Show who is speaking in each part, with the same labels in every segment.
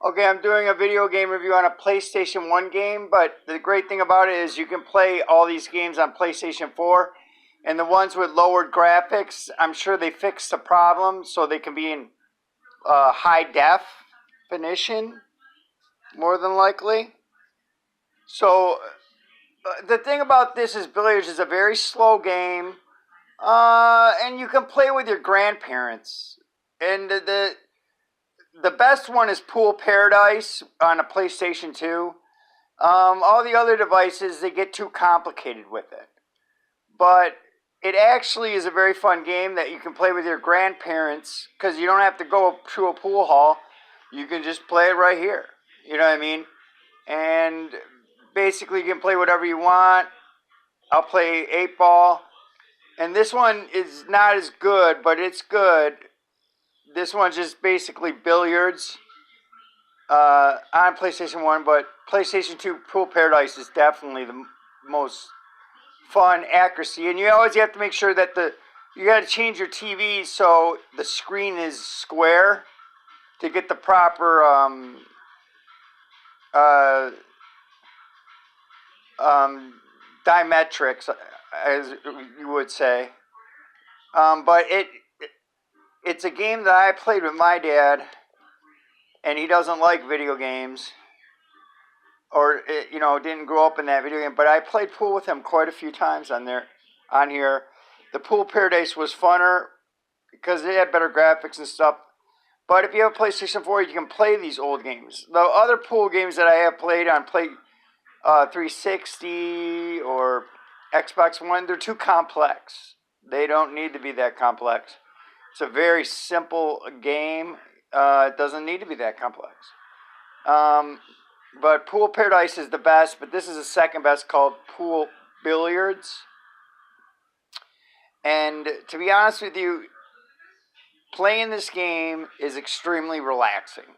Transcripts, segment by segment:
Speaker 1: Okay, I'm doing a video game review on a PlayStation 1 game, but the great thing about it is you can play all these games on PlayStation 4. And the ones with lowered graphics, I'm sure they fixed the problem so they can be in high definition, more than likely. So, the thing about this is Billiards is a very slow game, and you can play with your grandparents. And the best one is Pool Paradise on a PlayStation 2. All the other devices, they get too complicated with it. But it actually is a very fun game that you can play with your grandparents because you don't have to go to a pool hall. You can just play it right here. You know what I mean? And basically, you can play whatever you want. I'll play 8 ball. And this one is not as good, but it's good. This one's just basically billiards on PlayStation 1, but PlayStation 2 Pool Paradise is definitely the most fun accuracy. And you always have to make sure that you got to change your TV so the screen is square to get the proper diametrics, as you would say. But it's a game that I played with my dad, and he doesn't like video games, or didn't grow up in that video game. But I played pool with him quite a few times on here. The Pool Paradise was funner because it had better graphics and stuff. But if you have a PlayStation 4, you can play these old games. The other pool games that I have played on 360 or Xbox One, they're too complex. They don't need to be that complex. It's a very simple game. It doesn't need to be that complex. But Pool Paradise is the best, but this is the second best, called Pool Billiards. And to be honest with you, playing this game is extremely relaxing.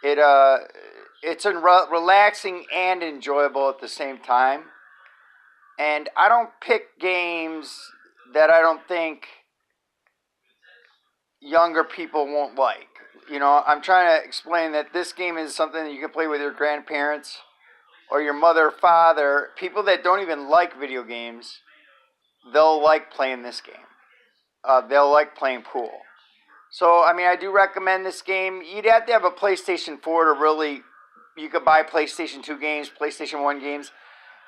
Speaker 1: It's relaxing and enjoyable at the same time. And I don't pick games that I don't think younger people won't like. I'm trying to explain that this game is something that you can play with your grandparents or your mother, father, people that don't even like video games. They'll like playing this game. They'll like playing pool. So, I do recommend this game. You'd have to have a PlayStation 4 to really... You could buy PlayStation 2 games, PlayStation 1 games,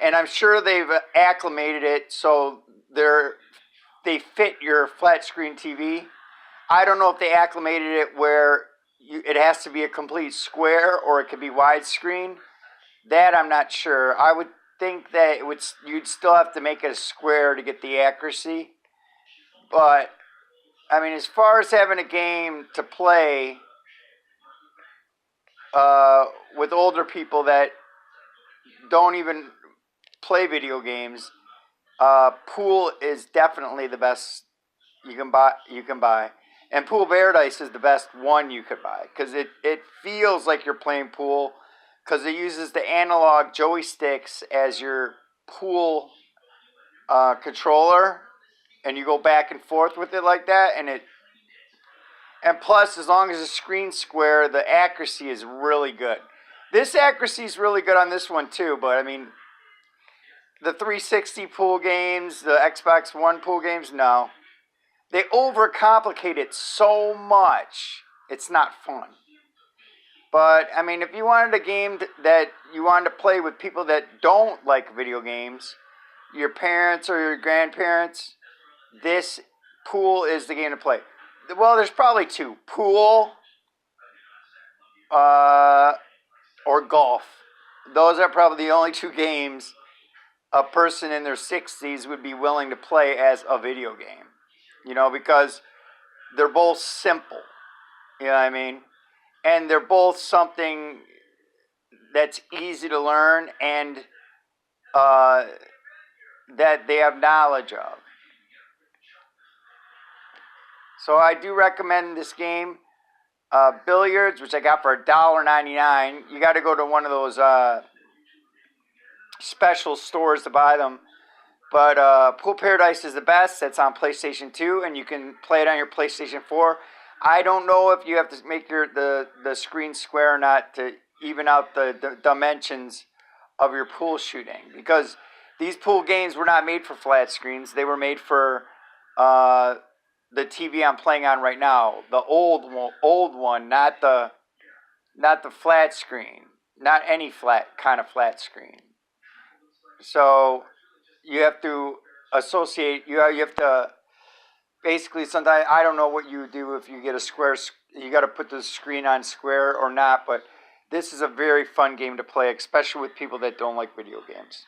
Speaker 1: and I'm sure they've acclimated it so they fit your flat screen TV. I don't know if they acclimated it where it has to be a complete square or it could be widescreen. That I'm not sure. I would think that you'd still have to make it a square to get the accuracy. But, as far as having a game to play with older people that don't even play video games, pool is definitely the best you can buy. And Pool Paradise is the best one you could buy because it feels like you're playing pool because it uses the analog joysticks as your pool controller, and you go back and forth with it like that, and plus, as long as the screen's square, the accuracy is really good. This accuracy is really good on this one too, but the 360 pool games, the Xbox One pool games, no. They overcomplicate it so much, it's not fun. But, if you wanted a game that you wanted to play with people that don't like video games, your parents or your grandparents, this pool is the game to play. Well, there's probably two. Pool or golf. Those are probably the only two games a person in their 60s would be willing to play as a video game. Because they're both simple. You know what I mean? And they're both something that's easy to learn and that they have knowledge of. So I do recommend this game, Billiards, which I got for $1.99. You got to go to one of those special stores to buy them. But Pool Paradise is the best. That's on PlayStation 2, and you can play it on your PlayStation 4. I don't know if you have to make the screen square or not to even out the dimensions of your pool shooting, because these pool games were not made for flat screens. They were made for the TV I'm playing on right now, the old one, not the flat screen, not any kind of flat screen. So you have to associate. You have to basically, sometimes I don't know what you do if you get a square. You got to put the screen on square or not. But this is a very fun game to play, especially with people that don't like video games.